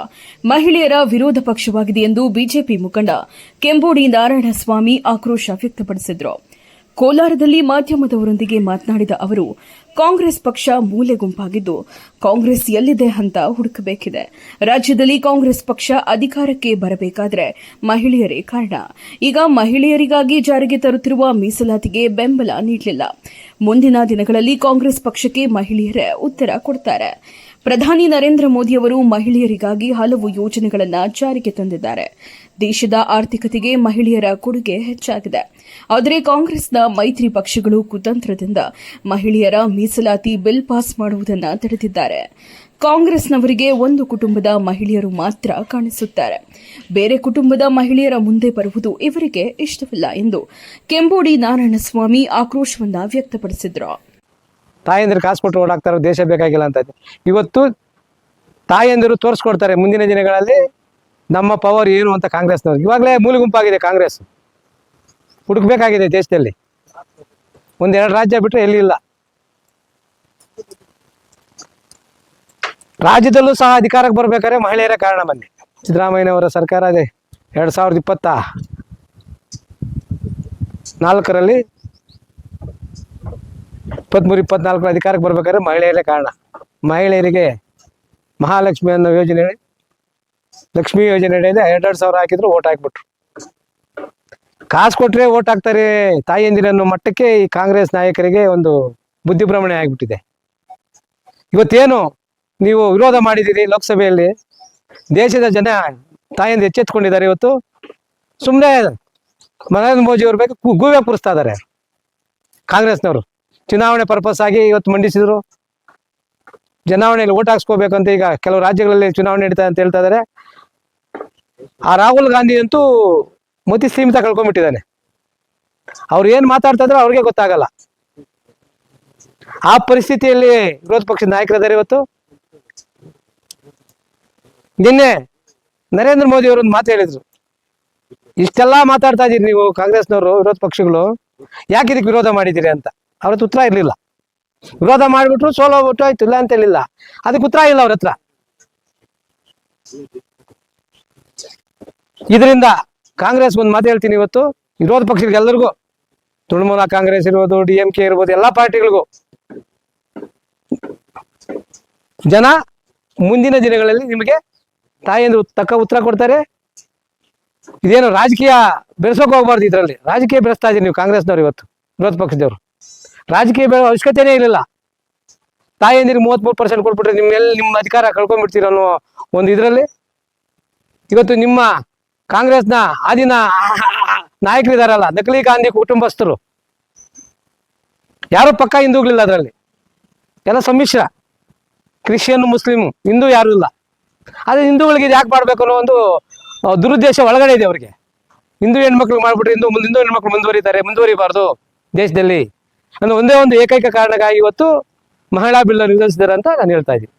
ಮಹಿಳೆಯರ ವಿರೋಧ ಪಕ್ಷವಾಗಿದೆ ಎಂದು ಬಿಜೆಪಿ ಮುಖಂಡ ಕೆಂಬೋಡಿ ನಾರಾಯಣಸ್ವಾಮಿ ಆಕ್ರೋಶ ವ್ಯಕ್ತಪಡಿಸಿದರು. ಕೋಲಾರದಲ್ಲಿ ಮಾಧ್ಯಮದವರೊಂದಿಗೆ ಮಾತನಾಡಿದ ಅವರು, ಕಾಂಗ್ರೆಸ್ ಪಕ್ಷ ಮೂಲೆ ಗುಂಪಾಗಿದ್ದು ಕಾಂಗ್ರೆಸ್ ಎಲ್ಲಿದೆ ಅಂತ ಹುಡುಕಬೇಕಿದೆ. ರಾಜ್ಯದಲ್ಲಿ ಕಾಂಗ್ರೆಸ್ ಪಕ್ಷ ಅಧಿಕಾರಕ್ಕೆ ಬರಬೇಕಾದ್ರೆ ಮಹಿಳೆಯರೇ ಕಾರಣ. ಈಗ ಮಹಿಳೆಯರಿಗಾಗಿ ಜಾರಿಗೆ ತರುತ್ತಿರುವ ಮೀಸಲಾತಿಗೆ ಬೆಂಬಲ ನೀಡಲಿಲ್ಲ. ಮುಂದಿನ ದಿನಗಳಲ್ಲಿ ಕಾಂಗ್ರೆಸ್ ಪಕ್ಷಕ್ಕೆ ಮಹಿಳೆಯರೇ ಉತ್ತರ ಕೊಡ್ತಾರೆ. ಪ್ರಧಾನಿ ನರೇಂದ್ರ ಮೋದಿಯವರು ಮಹಿಳೆಯರಿಗಾಗಿ ಹಲವು ಯೋಜನೆಗಳನ್ನು ಜಾರಿಗೆ ತಂದಿದ್ದಾರೆ. ದೇಶದ ಆರ್ಥಿಕತೆಗೆ ಮಹಿಳೆಯರ ಕೊಡುಗೆ ಹೆಚ್ಚಾಗಿದೆ. ಆದರೆ ಕಾಂಗ್ರೆಸ್ನ ಮೈತ್ರಿ ಪಕ್ಷಗಳು ಕುತಂತ್ರದಿಂದ ಮಹಿಳೆಯರ ಮೀಸಲಾತಿ ಬಿಲ್ ಪಾಸ್ ಮಾಡುವುದನ್ನು ತಡೆದಿದ್ದಾರೆ. ಕಾಂಗ್ರೆಸ್ನವರಿಗೆ ಒಂದು ಕುಟುಂಬದ ಮಹಿಳೆಯರು ಮಾತ್ರ ಕಾಣಿಸುತ್ತಾರೆ. ಬೇರೆ ಕುಟುಂಬದ ಮಹಿಳೆಯರ ಮುಂದೆ ಬರುವುದು ಇವರಿಗೆ ಇಷ್ಟವಿಲ್ಲ ಎಂದು ಕೆಂಬೋಡಿ ನಾರಾಯಣಸ್ವಾಮಿ ಆಕ್ರೋಶವನ್ನು ವ್ಯಕ್ತಪಡಿಸಿದರು. ತಾಯಂದಿರು ಕಾಸು ಕೊಟ್ಟು ಓಡಾಕ್ತಾರೆ, ದೇಶ ಬೇಕಾಗಿಲ್ಲ ಅಂತ. ಇವತ್ತು ತಾಯಂದಿರು ತೋರಿಸ್ಕೊಡ್ತಾರೆ ಮುಂದಿನ ದಿನಗಳಲ್ಲಿ ನಮ್ಮ ಪವರ್ ಏನು ಅಂತ ಕಾಂಗ್ರೆಸ್ನವ್ರು. ಇವಾಗಲೇ ಮೂಲೆ ಗುಂಪಾಗಿದೆ ಕಾಂಗ್ರೆಸ್, ಹುಡುಕ್ಬೇಕಾಗಿದೆ ದೇಶದಲ್ಲಿ. 1-2 ರಾಜ್ಯ ಬಿಟ್ಟರೆ ಎಲ್ಲಿ ಇಲ್ಲ. ರಾಜ್ಯದಲ್ಲೂ ಸಹ ಅಧಿಕಾರಕ್ಕೆ ಬರ್ಬೇಕಾದ್ರೆ ಮಹಿಳೆಯರ ಕಾರಣ ಬನ್ನಿ. ಸಿದ್ದರಾಮಯ್ಯನವರ ಸರ್ಕಾರ ಇದೆ 2024ರಲ್ಲಿ 23-24 ಅಧಿಕಾರಕ್ಕೆ ಬರ್ಬೇಕಾದ್ರೆ ಮಹಿಳೆಯರೇ ಕಾರಣ. ಮಹಿಳೆಯರಿಗೆ ಮಹಾಲಕ್ಷ್ಮಿ ಅನ್ನೋ ಯೋಜನೆ, ಲಕ್ಷ್ಮಿ ಯೋಜನೆ ಇದೆ. 2,000 ಹಾಕಿದ್ರು ಓಟ್ ಹಾಕ್ಬಿಟ್ರು. ಕಾಸು ಕೊಟ್ರೆ ಓಟ್ ಹಾಕ್ತಾರೆ ತಾಯಿಯಂದಿರ ಅನ್ನೋ ಮಟ್ಟಕ್ಕೆ ಈ ಕಾಂಗ್ರೆಸ್ ನಾಯಕರಿಗೆ ಒಂದು ಬುದ್ಧಿಭ್ರಮಣೆ ಆಗಿಬಿಟ್ಟಿದೆ. ಇವತ್ತೇನು ನೀವು ವಿರೋಧ ಮಾಡಿದ್ದೀರಿ ಲೋಕಸಭೆಯಲ್ಲಿ, ದೇಶದ ಜನ ತಾಯಿಯಿಂದ ಎಚ್ಚೆತ್ಕೊಂಡಿದ್ದಾರೆ. ಇವತ್ತು ಸುಮ್ಮನೆ ನರೇಂದ್ರ ಮೋದಿ ಅವ್ರ ಬಗ್ಗೆ ಗೂವೆ ಕೂರಿಸ್ತಾ ಇದ್ದಾರೆ ಕಾಂಗ್ರೆಸ್ನವರು. ಚುನಾವಣೆ ಪರ್ಪಸ್ ಆಗಿ ಇವತ್ತು ಮಂಡಿಸಿದ್ರು. ಚುನಾವಣೆಯಲ್ಲಿ ಓಟ್ ಹಾಕ್ಸ್ಕೋಬೇಕಂತ ಈಗ ಕೆಲವು ರಾಜ್ಯಗಳಲ್ಲಿ ಚುನಾವಣೆ ನಡೀತಾ ಅಂತ ಹೇಳ್ತಾ ಇದಾರೆ. ಆ ರಾಹುಲ್ ಗಾಂಧಿ ಅಂತೂ ಮತಿ ಸೀಮಿತ ಕಳ್ಕೊಂಡ್ಬಿಟ್ಟಿದ್ದಾನೆ. ಅವ್ರು ಏನ್ ಮಾತಾಡ್ತಾ ಇದ್ರೆ ಅವ್ರಿಗೆ ಗೊತ್ತಾಗಲ್ಲ. ಆ ಪರಿಸ್ಥಿತಿಯಲ್ಲಿ ವಿರೋಧ ಪಕ್ಷದ ನಾಯಕರಿದ್ದಾರೆ. ಇವತ್ತು ನಿನ್ನೆ ನರೇಂದ್ರ ಮೋದಿ ಅವರು ಒಂದು ಮಾತು ಹೇಳಿದ್ರು, ಇಷ್ಟೆಲ್ಲಾ ಮಾತಾಡ್ತಾ ಇದೀರಿ ನೀವು ಕಾಂಗ್ರೆಸ್ನವರು ವಿರೋಧ ಪಕ್ಷಗಳು, ಯಾಕೆ ಇದಕ್ಕೆ ವಿರೋಧ ಮಾಡಿದ್ದೀರಿ ಅಂತ. ಅವ್ರ ಹತ್ರ ಉತ್ತರ ಇರ್ಲಿಲ್ಲ. ವಿರೋಧ ಮಾಡ್ಬಿಟ್ರು, ಸೋಲೋಗ್ಬಿಟ್ಟು ಆಯ್ತು, ಇಲ್ಲ ಅಂತ ಹೇಳಿಲ್ಲ. ಅದಕ್ಕೆ ಉತ್ತರ ಇಲ್ಲ ಅವ್ರ ಹತ್ರ. ಇದರಿಂದ ಕಾಂಗ್ರೆಸ್ ಒಂದು ಮಾತು ಹೇಳ್ತೀನಿ, ಇವತ್ತು ವಿರೋಧ ಪಕ್ಷಗಳಿಗೆ ಎಲ್ಲರಿಗೂ, ತೃಣಮೂಲ ಕಾಂಗ್ರೆಸ್ ಇರ್ಬೋದು, DMK ಇರ್ಬೋದು, ಎಲ್ಲಾ ಪಾರ್ಟಿಗಳಿಗೂ ಜನ ಮುಂದಿನ ದಿನಗಳಲ್ಲಿ ನಿಮಗೆ ತಾಯಿಯಂದ್ರು ತಕ್ಕ ಉತ್ತರ ಕೊಡ್ತಾರೆ. ಇದೇನು ರಾಜಕೀಯ ಬೆಳೆಸೋಕೆ ಹೋಗ್ಬಾರ್ದು. ಇದರಲ್ಲಿ ರಾಜಕೀಯ ಬೆಳೆಸ್ತಾ ಇದೀರಿ ನೀವು ಕಾಂಗ್ರೆಸ್ನವ್ರು. ಇವತ್ತು ವಿರೋಧ ಪಕ್ಷದವರು ರಾಜಕೀಯ ಬೆಳೆ ಅವಶ್ಯಕತೆನೇ ಇರಲಿಲ್ಲ. ತಾಯಿಯಂದಿರಿಗೆ 33% ಕೊಟ್ಬಿಟ್ರೆ ನಿಮ್ಮ ಅಧಿಕಾರ ಕಳ್ಕೊಂಡ್ಬಿಡ್ತೀರ ಅನ್ನೋ ಒಂದು ಇದರಲ್ಲಿ ಇವತ್ತು ನಿಮ್ಮ ಕಾಂಗ್ರೆಸ್ನ ಆದಿನ ನಾಯಕರಿದಾರಲ್ಲ, ನಕಲಿ ಗಾಂಧಿ ಕುಟುಂಬಸ್ಥರು, ಯಾರು ಪಕ್ಕ ಹಿಂದೂಗಳಿಲ್ಲ ಅದರಲ್ಲಿ, ಎಲ್ಲ ಸಮ್ಮಿಶ್ರ, ಕ್ರಿಶ್ಚಿಯನ್ ಮುಸ್ಲಿಂ, ಹಿಂದೂ ಯಾರು ಇಲ್ಲ. ಅದೇ ಹಿಂದೂಗಳಿಗೆ ಯಾಕೆ ಮಾಡಬೇಕು ಅನ್ನೋ ಒಂದು ದುರುದ್ದೇಶ ಒಳಗಡೆ ಇದೆ ಅವ್ರಿಗೆ. ಹಿಂದೂ ಹೆಣ್ಮಕ್ಳು ಮಾಡ್ಬಿಟ್ರೆ ಹಿಂದೂ ಹೆಣ್ಮಕ್ಳು ಮುಂದುವರಿಬಾರ್ದು ದೇಶದಲ್ಲಿ ಅನ್ನೋ ಒಂದೇ ಒಂದು ಏಕೈಕ ಕಾರಣಕ್ಕಾಗಿ ಇವತ್ತು ಮಹಿಳಾ ಬಿಲ್ ನಿರ್ಧರಿಸಿದ್ದಾರೆ ಅಂತ ನಾನು ಹೇಳ್ತಾ ಇದ್ದೀನಿ.